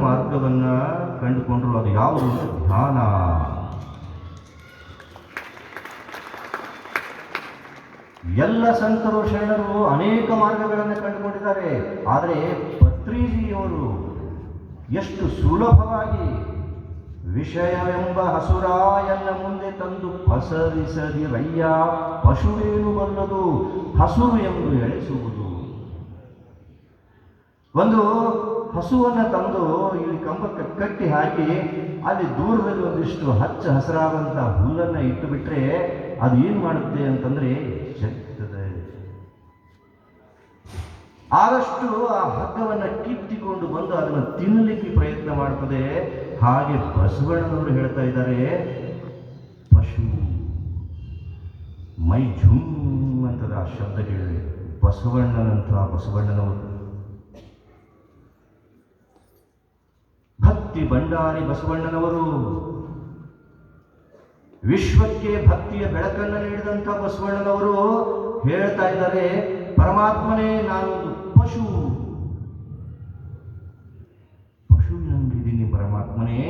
ಮಾರ್ಗವನ್ನ ಕಂಡುಕೊಂಡ್ರು. ಅದು ಯಾವುದು? ಧ್ಯಾನ. ಎಲ್ಲ ಸಂತರು ಶರಣರು ಅನೇಕ ಮಾರ್ಗಗಳನ್ನು ಕಂಡುಕೊಂಡಿದ್ದಾರೆ. ಆದರೆ ಪತ್ರಿಜಿಯವರು ಎಷ್ಟು ಸುಲಭವಾಗಿ ವಿಷಯವೆಂಬ ಹಸುರಾಯನ್ನ ಮುಂದೆ ತಂದು ಪಸರಿಸದಿರಯ್ಯ ಪಶುವೇನು ಬಲ್ಲದು ಹಸುರು ಎಂದು ಎಳೆಸುವುದು. ಒಂದು ಹಸುವನ್ನು ತಂದು ಇಲ್ಲಿ ಕಂಬಕ್ಕೆ ಕಟ್ಟಿ ಹಾಕಿ ಅಲ್ಲಿ ದೂರದಲ್ಲಿ ಒಂದಿಷ್ಟು ಹಚ್ಚ ಹಸಿರಾದಂಥ ಹುಲ್ಲನ್ನು ಇಟ್ಟು ಬಿಟ್ರೆ ಅದು ಏನು ಮಾಡುತ್ತೆ ಅಂತಂದ್ರೆ ಜಗ್ತದೆ. ಆದಷ್ಟು ಆ ಹಗ್ಗವನ್ನು ಕಿತ್ತಿಕೊಂಡು ಬಂದು ಅದನ್ನು ತಿನ್ನಲಿಕ್ಕೆ ಪ್ರಯತ್ನ ಮಾಡ್ತದೆ. ಹಾಗೆ ಬಸವಣ್ಣನವರು ಹೇಳ್ತಾ ಇದ್ದಾರೆ, ಪಶು ಮೈ ಝುಮ್ ಅಂತದ ಆ ಶಬ್ದ ಕೇಳಿದೆ. ಬಸವಣ್ಣನವರು ಭಕ್ತಿ ಭಂಡಾರಿ ಬಸವಣ್ಣನವರು, ವಿಶ್ವಕ್ಕೆ ಭಕ್ತಿಯ ಬೆಳಕನ್ನು ನೀಡಿದಂಥ ಬಸವಣ್ಣನವರು ಹೇಳ್ತಾ ಇದ್ದಾರೆ, ಪರಮಾತ್ಮನೇ ನಾನೊಂದು ಪಶುವಿನಂಗಿದ್ದೀನಿ. ಪರಮಾತ್ಮನೇ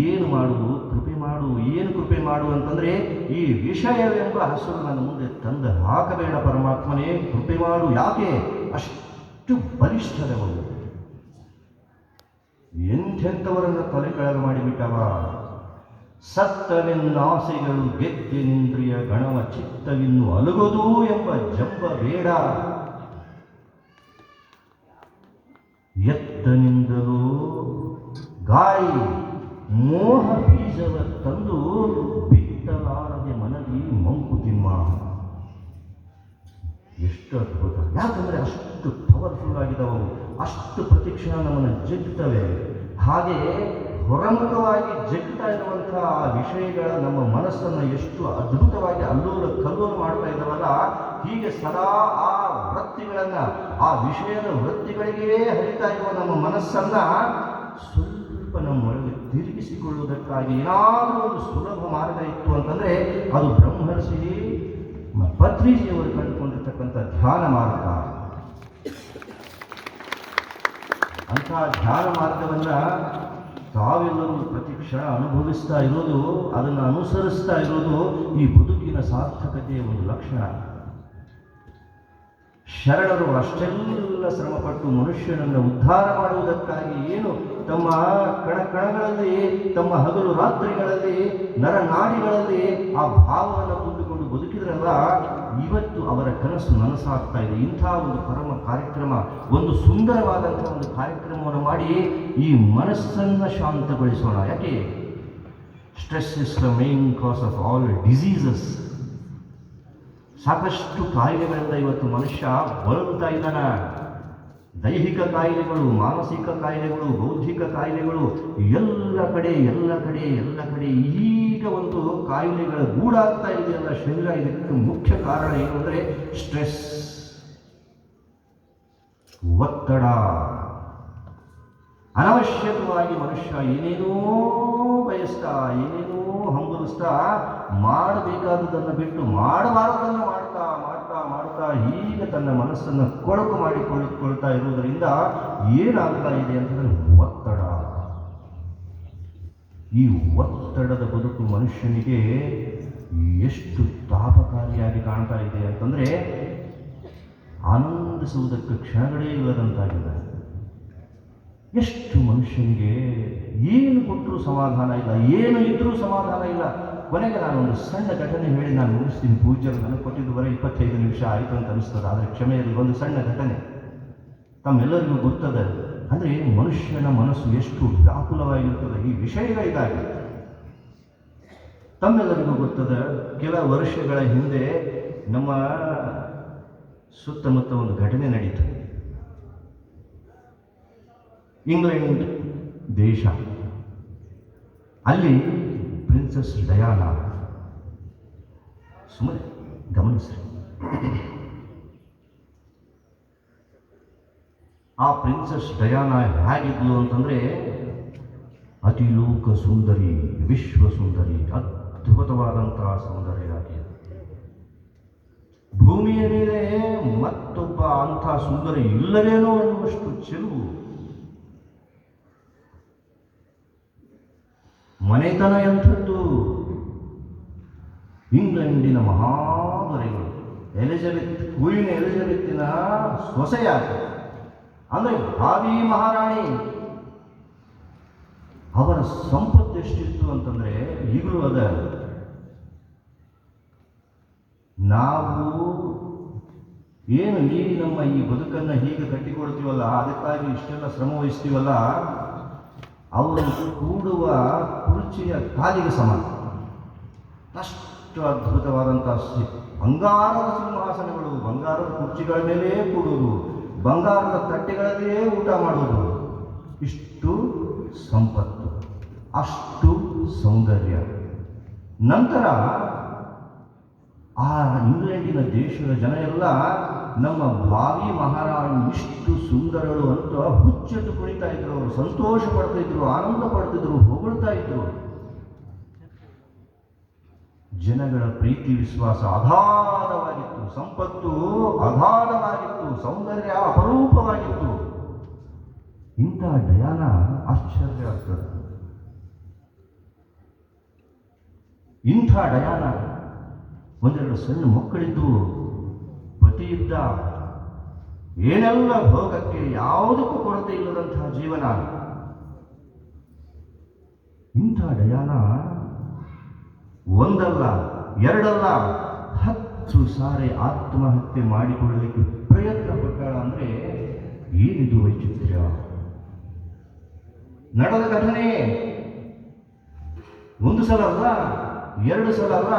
ಏನು ಮಾಡುವುದು, ಕೃಪೆ ಮಾಡು, ಏನು ಕೃಪೆ ಮಾಡು ಅಂತಂದ್ರೆ ಈ ವಿಷಯವೆಂಬ ಹಸುರು ನನ್ನ ಮುಂದೆ ತಂದು ಹಾಕಬೇಡ ಪರಮಾತ್ಮನೇ, ಕೃಪೆ ಮಾಡು. ಯಾಕೆ? ಅಷ್ಟು ಬಲಿಷ್ಠದವರು, ಎಂಥೆಂಥವರನ್ನು ತಲೆ ಕೆಳಗೆ ಮಾಡಿಬಿಟ್ಟವ. ಸತ್ತವೆನ್ನಾಸೆಗಳು ಗೆದ್ದೆನಿಂದ್ರಿಯ ಗಣವ ಚಿತ್ತವಿನ್ನು ಅಲುಗೋದು ಎಂಬ ಜಂಬ ಬೇಡ. ಎತ್ತನಿಂದಲೂ ಗಾಳಿ ಮೋಹ ಬೀಜವ ತಂದು ಬಿತ್ತಲಾರದೆ ಮನದಿ ಮಂಕುತಿಮ್ಮ. ಎಷ್ಟು ಅದ್ಭುತ! ಯಾಕಂದ್ರೆ ಅಷ್ಟು ಪವರ್ಫುಲ್ ಆಗಿದವು, ಅಷ್ಟು ಪ್ರತಿಕ್ಷಣ ನಮ್ಮನ್ನು ಜಗ್ತವೆ. ಹಾಗೆ ಹೊರಮುಖವಾಗಿ ಜಗ್ತಾ ಇರುವಂತಹ ವಿಷಯಗಳ ನಮ್ಮ ಮನಸ್ಸನ್ನು ಎಷ್ಟು ಅದ್ಭುತವಾಗಿ ಅಲ್ಲೋಲ ಕಲ್ಲೋಲ ಮಾಡ್ತಾ ಇದ್ದಾವಲ್ಲ, ಹೀಗೆ ಸದಾ ಆ ವೃತ್ತಿಗಳನ್ನ, ಆ ವಿಷಯದ ವೃತ್ತಿಗಳಿಗೆ ಹರಿತಾ ಇರುವ ನಮ್ಮ ಮನಸ್ಸನ್ನ ಸ್ವಲ್ಪ ನಮ್ಮೊಳಗೆ ತಿರುಗಿಸಿಕೊಳ್ಳುವುದಕ್ಕಾಗಿ ಏನಾದರೂ ಒಂದು ಸುಲಭ ಮಾರ್ಗ ಇತ್ತು ಅಂತಂದ್ರೆ ಅದು ಬ್ರಹ್ಮರ್ಷಿ ಪತ್ರಿಜಿಯವರು ಕಂಡುಕೊಂಡಿರ್ತಕ್ಕಂಥ ಧ್ಯಾನ ಮಾರ್ಗ. ಅಂತಹ ಧ್ಯಾನ ಮಾರ್ಗವನ್ನ ತಾವೆಲ್ಲರೂ ಪ್ರತಿ ಕ್ಷಣ ಅನುಭವಿಸ್ತಾ ಇರೋದು, ಅದನ್ನು ಅನುಸರಿಸ್ತಾ ಇರೋದು ಈ ಬದುಕಿನ ಸಾರ್ಥಕತೆಯ ಒಂದು ಲಕ್ಷಣ. ಶರಣರು ಅಷ್ಟೆಲ್ಲ ಶ್ರಮಪಟ್ಟು ಮನುಷ್ಯನನ್ನು ಉದ್ಧಾರ ಮಾಡುವುದಕ್ಕಾಗಿ ಏನು ತಮ್ಮ ಕಣಗಳಲ್ಲಿ, ತಮ್ಮ ಹಗಲು ರಾತ್ರಿಗಳಲ್ಲಿ, ನರನಾಡಿಗಳಲ್ಲಿ ಆ ಭಾವವನ್ನು ತುಂಬಿಕೊಂಡು ಬದುಕಿದ್ರಲ್ಲ, ಇವತ್ತು ಅವರ ಕನಸು ನನಸಾಗ್ತಾ ಇದೆ. ಇಂಥ ಒಂದು ಪರಮ ಕಾರ್ಯಕ್ರಮ, ಒಂದು ಸುಂದರವಾದಂಥ ಒಂದು ಕಾರ್ಯಕ್ರಮವನ್ನು ಮಾಡಿ ಈ ಮನಸ್ಸನ್ನು ಶಾಂತಗೊಳಿಸೋಣ. ಯಾಕೆ? Stress is the main cause of all diseases. ಸಾಕಷ್ಟು ಕಾಯಿಲೆಗಳಿಂದ ಇವತ್ತು ಮನುಷ್ಯ ಬಳಲ್ತಾ ಇದ್ದಾನೆ. ದೈಹಿಕ ಕಾಯಿಲೆಗಳು, ಮಾನಸಿಕ ಕಾಯಿಲೆಗಳು, ಬೌದ್ಧಿಕ ಕಾಯಿಲೆಗಳು ಎಲ್ಲ ಕಡೆ ಈಗ ಒಂದು ಕಾಯಿಲೆಗಳ ಗೂಡಾಗ್ತಾ ಇದೆಯಲ್ಲ ಶರೀರ. ಇದಕ್ಕೆ ಮುಖ್ಯ ಕಾರಣ ಏನು ಅಂದರೆ ಸ್ಟ್ರೆಸ್, ಒತ್ತಡ. ಅನವಶ್ಯಕವಾಗಿ ಮನುಷ್ಯ ಏನೇನೋ ಬಯಸ್ತಾ, ಏನೇನೋ ಹಂಬಲಿಸ್ತಾ, ಮಾಡಬೇಕಾದುದನ್ನು ಬಿಟ್ಟು ಮಾಡಬಾರದನ್ನು ಮಾಡ್ತಾ ಹೀಗೆ ತನ್ನ ಮನಸ್ಸನ್ನು ಕೊಳಕು ಮಾಡಿಕೊಳ್ಳುತ್ತಾ ಇರುವುದರಿಂದ ಏನಾಗ್ತಾ ಇದೆ ಅಂತಂದ್ರೆ ಒತ್ತಡ. ಈ ಒತ್ತಡದ ಬದುಕು ಮನುಷ್ಯನಿಗೆ ಎಷ್ಟು ತಾಪಕಾರಿಯಾಗಿ ಕಾಣ್ತಾ ಇದೆ ಅಂತಂದ್ರೆ ಆನಂದಿಸುವುದಕ್ಕೆ ಕ್ಷಣಗಳೇ ಇಲ್ಲದಂತಾಗಿದೆ. ಎಷ್ಟು ಮನುಷ್ಯನಿಗೆ ಏನು ಕೊಟ್ಟರೂ ಸಮಾಧಾನ ಇಲ್ಲ, ಏನು ಇದ್ರೂ ಸಮಾಧಾನ ಇಲ್ಲ. ಕೊನೆಗೆ ನಾನೊಂದು ಸಣ್ಣ ಘಟನೆ ಹೇಳಿ ನಾನು ಮುಗಿಸ್ತೀನಿ. ಪೂಜ್ಯರು ನನಗೆ ಕೊಟ್ಟಿದ್ದು ಬರೀ 25 ನಿಮಿಷ ಆಯಿತು ಅಂತ ಅನಿಸ್ತದೆ. ಆದರೆ ಕ್ಷಮೆಯಲ್ಲಿ ಒಂದು ಸಣ್ಣ ಘಟನೆ ತಮ್ಮೆಲ್ಲರಿಗೂ ಗೊತ್ತದೆ. ಅಂದರೆ ಮನುಷ್ಯನ ಮನಸ್ಸು ಎಷ್ಟು ವ್ಯಾಕುಲವಾಗಿರ್ತದೆ ಈ ವಿಷಯಗಳಿಗಾಗಿ. ತಮ್ಮೆಲ್ಲರಿಗೂ ಗೊತ್ತದೆ, ಕೆಲ ವರ್ಷಗಳ ಹಿಂದೆ ನಮ್ಮ ಸುತ್ತಮುತ್ತ ಒಂದು ಘಟನೆ ನಡೀತು. ಇಂಗ್ಲೆಂಡ್ ದೇಶ, ಅಲ್ಲಿ ಪ್ರಿನ್ಸೆಸ್ ಡಯಾನಾ, ಸುಮ್ಮನೆ ಗಮನಿಸ್ರಿ, ಆ ಪ್ರಿನ್ಸೆಸ್ ಡಯಾನಾ ಹೇಗಿದ್ಲು ಅಂತಂದ್ರೆ ಅತಿಲೋಕ ಸುಂದರಿ, ವಿಶ್ವ ಸುಂದರಿ, ಅದ್ಭುತವಾದಂತಹ ಸೌಂದರ್ಯರಾಗಿ. ಭೂಮಿಯ ಮೇಲೆ ಮತ್ತೊಬ್ಬ ಅಂಥ ಸುಂದರ ಇಲ್ಲವೇನೋ ಅನ್ನುವಷ್ಟು ಚೆಲುವು. ಮನೆತನ ಎಂಥದ್ದು? ಇಂಗ್ಲೆಂಡಿನ ಮಹಾದೊರೆಗಳು ಕ್ವೀನ್ ಎಲಿಜಬೆತ್ತಿನ ಸೊಸೆಯಾಗ ಅಂದರೆ ಭಾವಿ ಮಹಾರಾಣಿ. ಅವರ ಸಂಪತ್ತು ಎಷ್ಟಿತ್ತು ಅಂತಂದರೆ ಈಗಲೂ ಅದ. ನಾವು ಏನು ನಮ್ಮ ಈ ಬದುಕನ್ನು ಹೀಗೆ ಕಟ್ಟಿಕೊಡ್ತೀವಲ್ಲ, ಅದಕ್ಕಾಗಿ ಇಷ್ಟೆಲ್ಲ ಶ್ರಮ ವಹಿಸ್ತೀವಲ್ಲ, ಅವರು ಕೂಡುವ ಕುರ್ಚಿಯ ಕಾಲಿಗೆ ಸಮಾನ. ಅಷ್ಟು ಅದ್ಭುತವಾದಂಥ ಬಂಗಾರದ ಸಿಂಹಾಸನಗಳು, ಬಂಗಾರದ ಕುರ್ಚಿಗಳ ಮೇಲೆ ಕೂಡುವುದು, ಬಂಗಾರದ ತಟ್ಟೆಗಳಲ್ಲೇ ಊಟ ಮಾಡುವುದು. ಇಷ್ಟು ಸಂಪತ್ತು, ಅಷ್ಟು ಸೌಂದರ್ಯ. ನಂತರ ಆ ಇಂಗ್ಲೆಂಡಿನ ದೇಶದ ಜನ ಎಲ್ಲ ನಮ್ಮ ಭಾವಿ ಮಹಾರಾಣಿ ಇಷ್ಟು ಸುಂದರಳು ಅಂತ ಹುಚ್ಚೆದ್ದು ಕುಣಿತಾ ಇದ್ರು. ಅವರು ಸಂತೋಷ ಪಡ್ತಿದ್ರು, ಆನಂದ ಪಡ್ತಿದ್ರು, ಹೊಗಳ್ತಾ ಇದ್ರು. ಜನಗಳ ಪ್ರೀತಿ ವಿಶ್ವಾಸ ಅಗಾಧವಾಗಿತ್ತು, ಸಂಪತ್ತು ಅಗಾಧವಾಗಿತ್ತು, ಸೌಂದರ್ಯ ಅಪರೂಪವಾಗಿತ್ತು. ಇಂಥ ಡಯಾನ ಆಶ್ಚರ್ಯ ಆಗ್ತದೆ. ಇಂಥ ಡಯಾನ ಒಂದೆರಡು ಸಣ್ಣ ಮಕ್ಕಳಿದ್ದು, ಪತಿ ಇದ್ದ, ಏನೆಲ್ಲ ಭೋಗಕ್ಕೆ ಯಾವುದಕ್ಕೂ ಕೊರತೆ ಇಲ್ಲದಂತಹ ಜೀವನ. ಇಂಥ ಡಯಾನ ಒಂದಲ್ಲ ಎರಡಲ್ಲ 10 ಸಾರಿ ಆತ್ಮಹತ್ಯೆ ಮಾಡಿಕೊಳ್ಳಲಿಕ್ಕೆ ಪ್ರಯತ್ನ ಪಟ್ಟಾಳ. ಅಂದರೆ ಏನಿದು ವೈಚಿತ್ರ್ಯ? ನಡೆದ ಘಟನೆ ಒಂದು ಸಲ ಅಲ್ಲ, 2 ಸಲ ಅಲ್ಲ,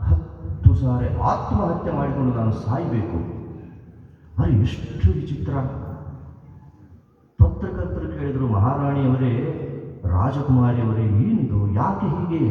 10 ಸಾರಿ ಆತ್ಮಹತ್ಯೆ ಮಾಡಿಕೊಂಡು ನಾನು ಸಾಯಬೇಕು. ಅರೆ ಎಷ್ಟು ವಿಚಿತ್ರ! ಪತ್ರಕರ್ತರು ಕೇಳಿದರು, ಮಹಾರಾಣಿಯವರೇ, ರಾಜಕುಮಾರಿಯವರೇ, ಏನಿದು, ಯಾಕೆ ಹೀಗೆ?